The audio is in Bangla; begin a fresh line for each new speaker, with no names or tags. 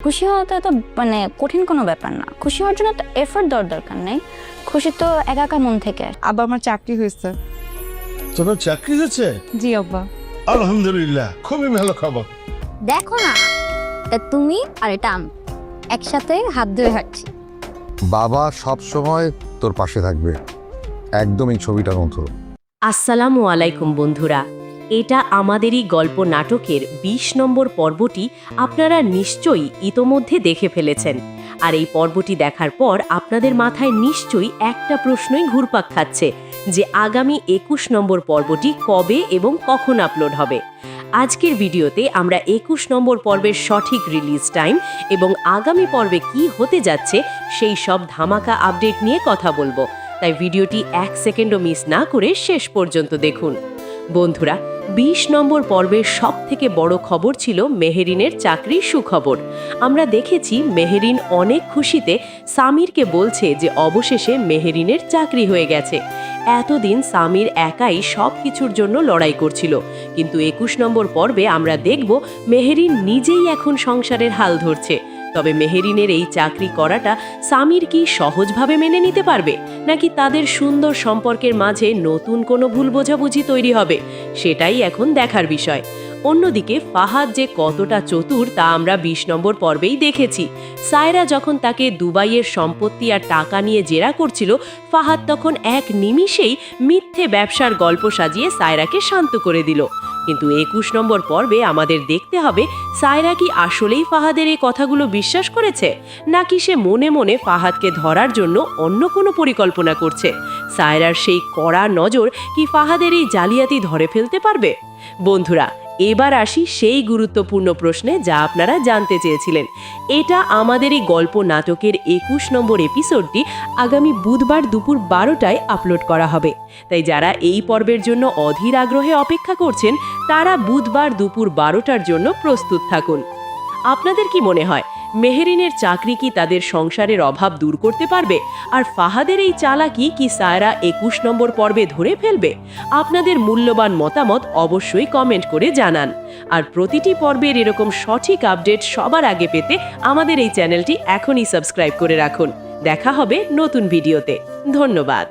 খুশি হওয়াটা তো কঠিন কোনো ব্যাপার না। খুশি হওয়ার জন্য তো এফোর্ট দেওয়ার দরকার নেই। খুশি তো একা একা মন থেকে।
আব্বা আমার চাকরি হয়েছে।
তোমার চাকরি হয়েছে?
জি আব্বা।
আলহামদুলিল্লাহ, খুবই ভালো খবর।
দেখো না, তা তুমি আর এটা আমি একসাথে হাত ধরে হাঁটছি।
বাবা সব সময় তোর পাশে থাকবে, একদম এই ছবিটার মতো।
আসসালামু আলাইকুম বন্ধুরা, এটা আমাদেরই গল্প নাটকের ২০ নম্বর পর্বটি আপনারা নিশ্চয়ই ইতোমধ্যে দেখে ফেলেছেন। আর এই পর্বটি দেখার পর আপনাদের মাথায় নিশ্চয়ই একটা প্রশ্নই ঘুরপাক খাচ্ছে যে আগামী ২১ নম্বর পর্বটি কবে এবং কখন আপলোড হবে। আজকের ভিডিওতে আমরা ২১ নম্বর পর্বের সঠিক রিলিজ টাইম এবং আগামী পর্বে কি হতে যাচ্ছে সেই সব ধামাকা আপডেট নিয়ে কথা বলবো। তাই ভিডিওটি ১ সেকেন্ডও মিস না করে শেষ পর্যন্ত দেখুন। বন্ধুরা, ২০ নম্বর পর্বের সব থেকে বড় খবর ছিল মেহেরিনের চাকরির সুখবর। আমরা দেখেছি মেহেরিন অনেক খুশিতে সামিরকে বলছে যে অবশেষে মেহেরিনের চাকরি হয়ে গেছে। এতদিন সামির একাই সব কিছুর জন্য লড়াই করছিল, কিন্তু ২১ নম্বর পর্বে আমরা দেখব মেহেরিন নিজেই এখন সংসারের হাল ধরছে। তবে মেহেরিনের এই চাকরি করাটা সামির কি সহজভাবে মেনে নিতে পারবে, নাকি তাদের সুন্দর সম্পর্কের মাঝে নতুন কোনো ভুল বোঝাবুঝি তৈরি হবে, সেটাই এখন দেখার বিষয়। অন্যদিকে ফাহাদ যে কতটা চতুর তা আমরা ২০ নম্বর পর্বেই দেখেছি। সায়রা যখন তাকে দুবাইয়ের সম্পত্তি আর টাকা নিয়ে জেরা করছিল, ফাহাদ তখন এক নিমিষেই মিথ্যে ব্যবসার গল্প সাজিয়ে সায়রাকে শান্ত করে দিল। কিন্তু ২১ নম্বর পর্বে আমাদের দেখতে হবে সায়রা কি আসলেই ফাহাদের এই কথাগুলো বিশ্বাস করেছে, নাকি সে মনে মনে ফাহাদকে ধরার জন্য অন্য কোনো পরিকল্পনা করছে। সায়রার সেই কড়া নজর কি ফাহাদের এই জালিয়াতি ধরে ফেলতে পারবে? বন্ধুরা, এবার আসি সেই গুরুত্বপূর্ণ প্রশ্নে যা আপনারা জানতে চেয়েছিলেন। এটা আমাদেরই গল্প নাটকের ২১ নম্বর এপিসোডটি আগামী বুধবার দুপুর ১২টায় আপলোড করা হবে। তাই যারা এই পর্বের জন্য অধীর আগ্রহে অপেক্ষা করছেন তারা বুধবার দুপুর ১২টার জন্য প্রস্তুত থাকুন। আপনাদের কি মনে হয় মেহেরিনের চাকরি কি তাদের সংসারের অভাব দূর করতে পারবে, আর ফাহাদের এই চালাকি কি সায়রা ২১ নম্বর পর্বে ধরে ফেলবে? আপনাদের মূল্যবান মতামত অবশ্যই কমেন্ট করে জানান। আর প্রতিটি পর্বের এরকম সঠিক আপডেট সবার আগে পেতে আমাদের এই চ্যানেলটি এখনই সাবস্ক্রাইব করে রাখুন। দেখা হবে নতুন ভিডিওতে। ধন্যবাদ।